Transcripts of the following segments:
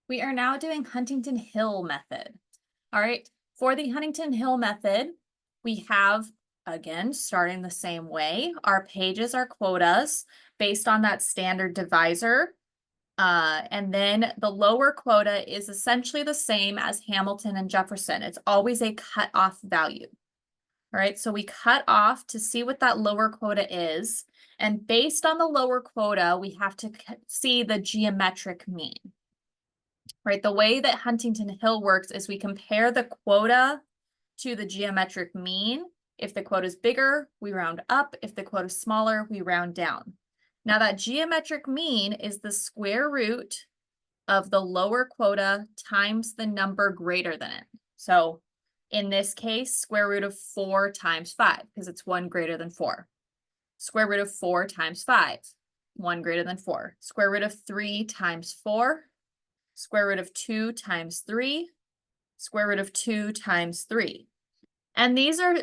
We are now doing Huntington Hill method. All right, for the Huntington Hill method, we have, again, starting the same way, our pages are quotas based on that standard divisor. And then the lower quota is essentially the same as Hamilton and Jefferson. It's always a cutoff value. All right, so we cut off to see what that lower quota is. And based on the lower quota, we have to see the geometric mean. Right, the way that Huntington Hill works is we compare the quota to the geometric mean. If the quota is bigger, we round up. If the quota is smaller, we round down. Now that geometric mean is the square root of the lower quota times the number greater than it. So in this case, square root of 4 times 5, because it's 1 greater than 4. Square root of 4 times 5, 1 greater than 4. Square root of 3 times 4. Square root of 2 times 3, square root of 2 times 3. And these are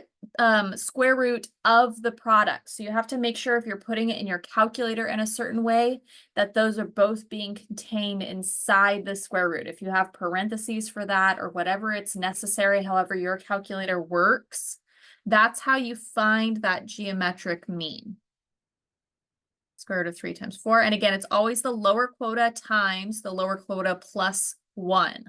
square root of the product. So you have to make sure if you're putting it in your calculator in a certain way, that those are both being contained inside the square root. If you have parentheses for that or whatever it's necessary, however your calculator works, that's how you find that geometric mean. Square root of 3 times 4. And again, it's always the lower quota times the lower quota plus 1.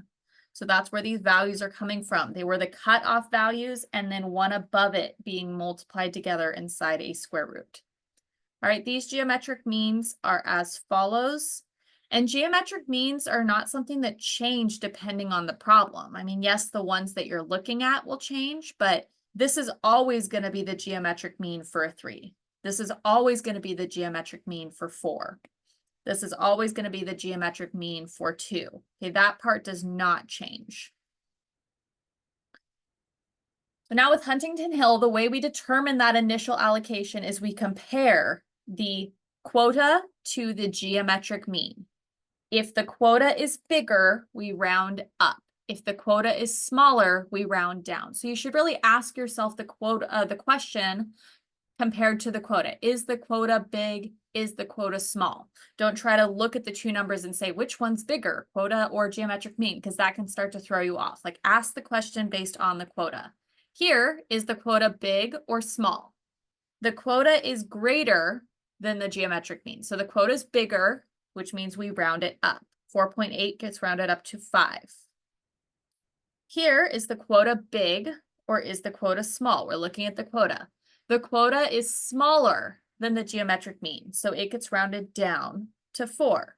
So that's where these values are coming from. They were the cutoff values and then one above it being multiplied together inside a square root. All right, these geometric means are as follows. And geometric means are not something that change depending on the problem. I mean, yes, the ones that you're looking at will change, but this is always going to be the geometric mean for a 3. This is always going to be the geometric mean for 4. This is always going to be the geometric mean for 2. Okay, that part does not change. So now with Huntington Hill, the way we determine that initial allocation is we compare the quota to the geometric mean. If the quota is bigger, we round up. If the quota is smaller, we round down. So you should really ask yourself the question compared to the quota. Is the quota big? Is the quota small? Don't try to look at the two numbers and say which one's bigger, quota or geometric mean, because that can start to throw you off. Like, ask the question based on the quota. Here, is the quota big or small? The quota is greater than the geometric mean. So the quota is bigger, which means we round it up. 4.8 gets rounded up to 5. Here, is the quota big or is the quota small? We're looking at the quota. The quota is smaller than the geometric mean, so it gets rounded down to 4.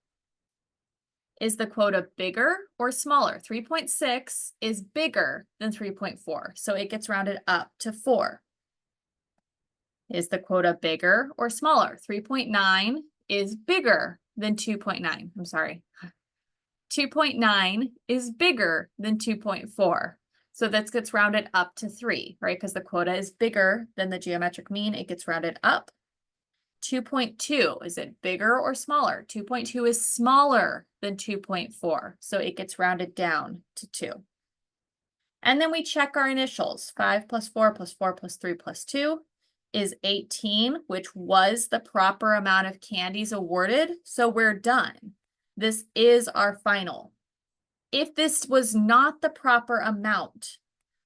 Is the quota bigger or smaller? 3.6 is bigger than 3.4, so it gets rounded up to 4. Is the quota bigger or smaller? 3.9 is bigger than 2.9. I'm sorry. 2.9 is bigger than 2.4. So that gets rounded up to 3, right? Because the quota is bigger than the geometric mean, it gets rounded up. 2.2, is it bigger or smaller? 2.2 is smaller than 2.4, so it gets rounded down to 2. And then we check our initials. 5 plus 4 plus 4 plus 3 plus 2 is 18, which was the proper amount of candies awarded, so we're done. This is our final. If this was not the proper amount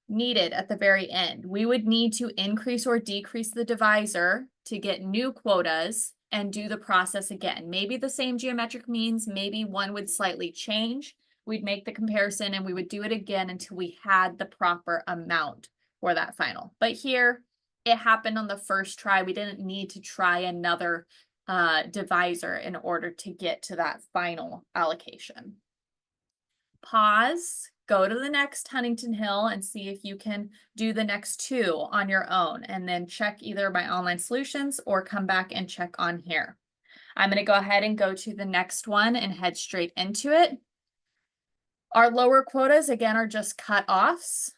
needed at the very end, we would need to increase or decrease the divisor to get new quotas and do the process again. Maybe the same geometric means, maybe one would slightly change. We'd make the comparison and we would do it again until we had the proper amount for that final. But here, it happened on the first try. We didn't need to try another divisor in order to get to that final allocation. Pause, go to the next Huntington Hill and see if you can do the next 2 on your own, and then check either my online solutions or come back and check on here. I'm going to go ahead and go to the next one and head straight into it. Our lower quotas, again, are just cut-offs.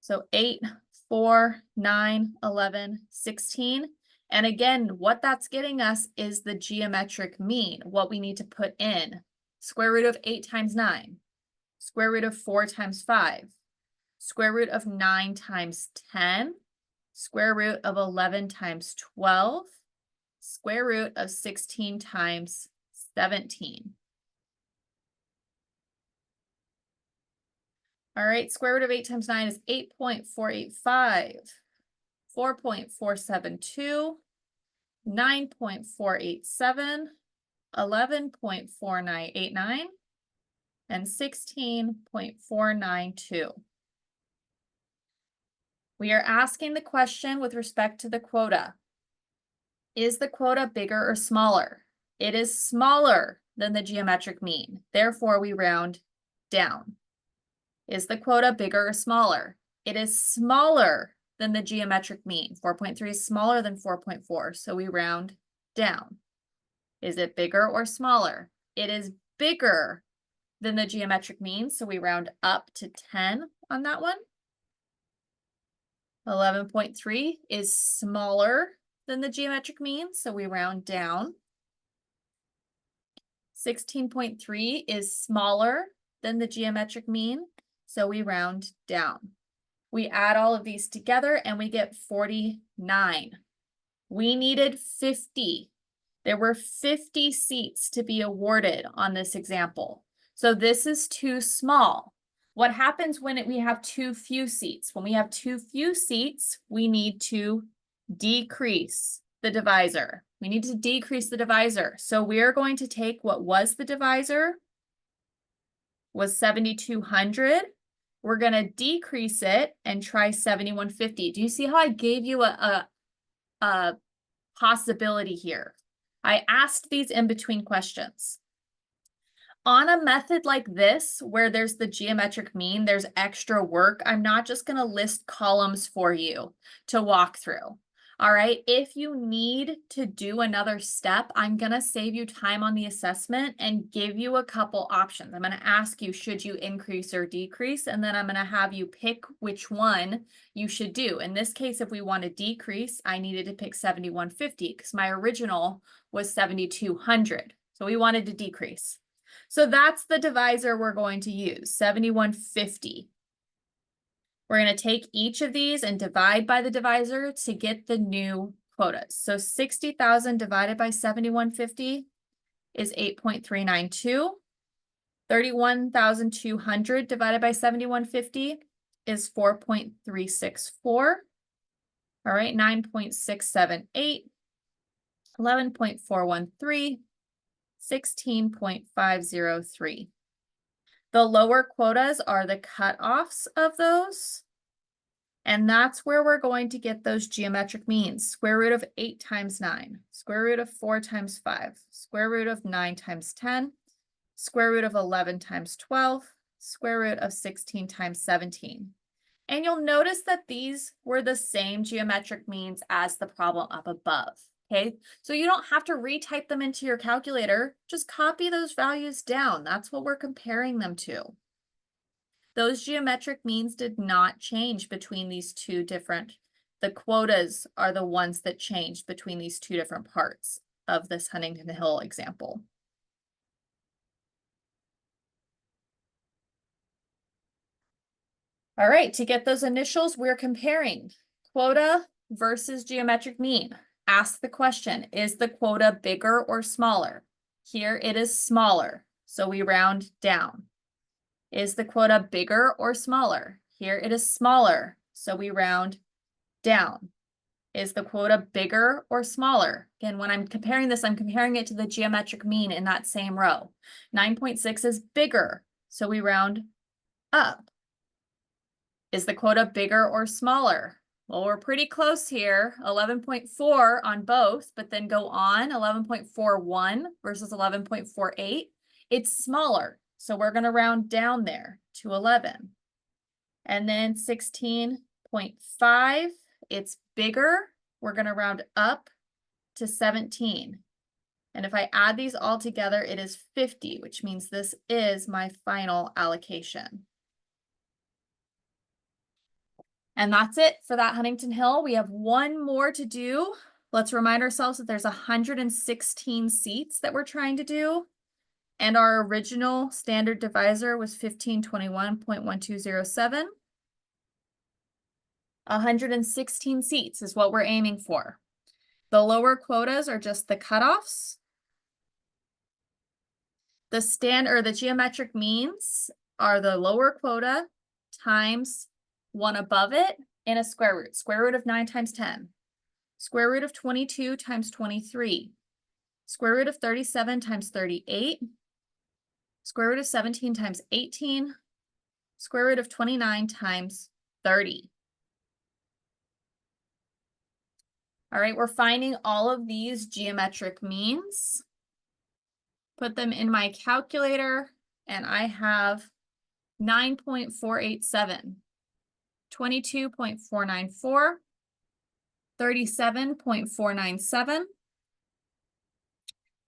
So 8, 4, 9, 11, 16. And again, what that's getting us is the geometric mean, what we need to put in. Square root of 8 times 9. Square root of 4 times 5, square root of 9 times 10, square root of 11 times 12, square root of 16 times 17. All right, square root of 8 times 9 is 8.485, 4.472, 9.487, 11.4989, and 16.492. We are asking the question with respect to the quota. Is the quota bigger or smaller? It is smaller than the geometric mean. Therefore, we round down. Is the quota bigger or smaller? It is smaller than the geometric mean. 4.3 is smaller than 4.4, so we round down. Is it bigger or smaller? It is bigger than the geometric mean, so we round up to 10 on that one. 11.3 is smaller than the geometric mean, so we round down. 16.3 is smaller than the geometric mean, so we round down. We add all of these together and we get 49. We needed 50. There were 50 seats to be awarded on this example. So this is too small. What happens when we have too few seats? When we have too few seats, we need to decrease the divisor. We need to decrease the divisor. So we're going to take what was the divisor, was 7,200. We're going to decrease it and try 7,150. Do you see how I gave you a possibility here? I asked these in between questions. On a method like this, where there's the geometric mean, there's extra work. I'm not just going to list columns for you to walk through. All right, if you need to do another step, I'm going to save you time on the assessment and give you a couple options. I'm going to ask you, should you increase or decrease? And then I'm going to have you pick which one you should do. In this case, if we want to decrease, I needed to pick 7,150 because my original was 7,200. So we wanted to decrease. So that's the divisor we're going to use, 7,150. We're going to take each of these and divide by the divisor to get the new quotas. So 60,000 divided by 7,150 is 8.392. 31,200 divided by 7,150 is 4.364. All right, 9.678, 11.413, 16.503. The lower quotas are the cutoffs of those. And that's where we're going to get those geometric means. Square root of 8 times 9, square root of 4 times 5, square root of 9 times 10, square root of 11 times 12, square root of 16 times 17. And you'll notice that these were the same geometric means as the problem up above. Okay, so you don't have to retype them into your calculator. Just copy those values down. That's what we're comparing them to. Those geometric means did not change between these two different, the quotas are the ones that changed between these two different parts of this Huntington Hill example. All right, to get those initials, we're comparing quota versus geometric mean. Ask the question, is the quota bigger or smaller? Here it is smaller, so we round down. Is the quota bigger or smaller? Here it is smaller, so we round down. Is the quota bigger or smaller? Again, when I'm comparing this, I'm comparing it to the geometric mean in that same row. 9.6 is bigger, so we round up. Is the quota bigger or smaller? Well, we're pretty close here, 11.4 on both, but then go on, 11.41 versus 11.48. It's smaller, so we're going to round down there to 11. And then 16.5, it's bigger. We're going to round up to 17. And if I add these all together, it is 50, which means this is my final allocation. And that's it for that Huntington Hill. We have one more to do. Let's remind ourselves that there's 116 seats that we're trying to do. And our original standard divisor was 1521.1207. 116 seats is what we're aiming for. The lower quotas are just the cutoffs. The geometric means are the lower quota times 1 above it in a square root. Square root of 9 times 10. Square root of 22 times 23. Square root of 37 times 38. Square root of 17 times 18. Square root of 29 times 30. All right, we're finding all of these geometric means. Put them in my calculator, and I have 9.487, 22.494, 37.497,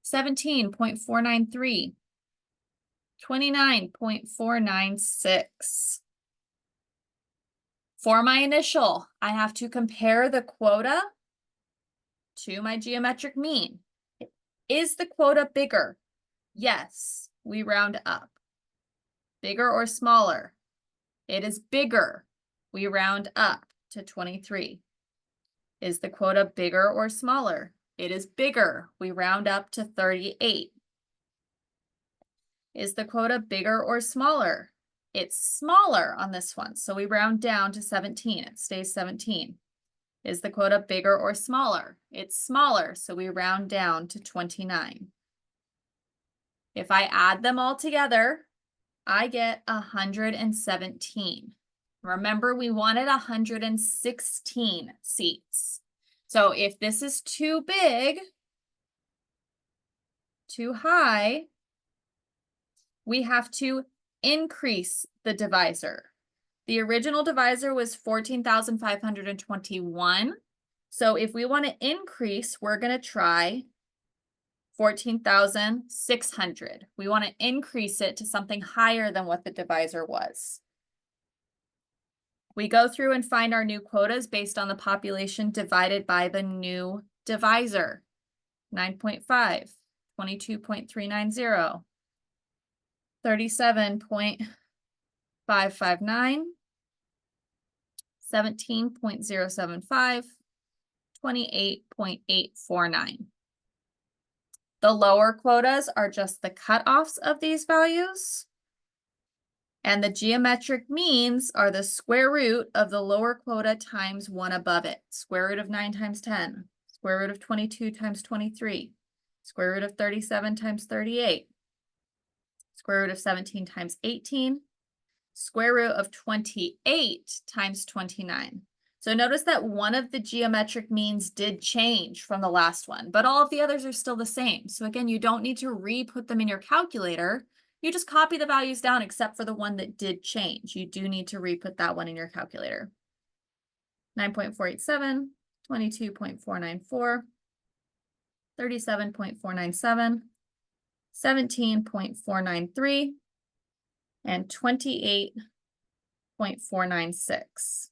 17.493, 29.496. For my initial, I have to compare the quota to my geometric mean. Is the quota bigger? Yes, we round up. Bigger or smaller? It is bigger. We round up to 23. Is the quota bigger or smaller? It is bigger. We round up to 38. Is the quota bigger or smaller? It's smaller on this one, so we round down to 17. It stays 17. Is the quota bigger or smaller? It's smaller, so we round down to 29. If I add them all together, I get 117. Remember, we wanted 116 seats. So if this is too big, too high, we have to increase the divisor. The original divisor was 14,521. So if we want to increase, we're going to try 14,600. We want to increase it to something higher than what the divisor was. We go through and find our new quotas based on the population divided by the new divisor. 9.5, 22.390, 37.559, 17.075, 28.849. The lower quotas are just the cutoffs of these values. And the geometric means are the square root of the lower quota times 1 above it. Square root of 9 times 10. Square root of 22 times 23. Square root of 37 times 38. Square root of 17 times 18. Square root of 28 times 29. So notice that one of the geometric means did change from the last one, but all of the others are still the same. So again, you don't need to re-put them in your calculator. You just copy the values down except for the one that did change. You do need to re-put that one in your calculator. 9.487, 22.494, 37.497, 17.493, and 28.496.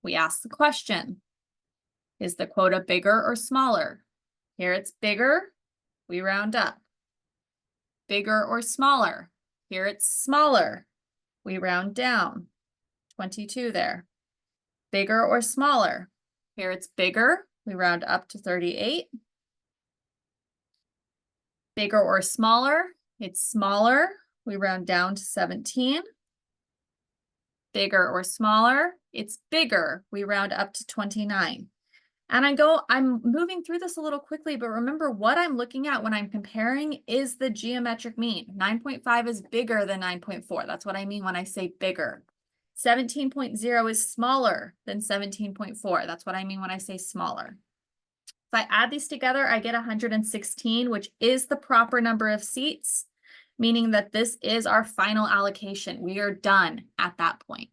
We ask the question, is the quota bigger or smaller? Here it's bigger, we round up. Bigger or smaller? Here it's smaller, we round down. 22 there. Bigger or smaller? Here it's bigger, we round up to 38. Bigger or smaller? It's smaller, we round down to 17. Bigger or smaller? It's bigger, we round up to 29. And I'm moving through this a little quickly, but remember what I'm looking at when I'm comparing is the geometric mean. 9.5 is bigger than 9.4. That's what I mean when I say bigger. 17.0 is smaller than 17.4. That's what I mean when I say smaller. If I add these together, I get 116, which is the proper number of seats, meaning that this is our final allocation. We are done at that point.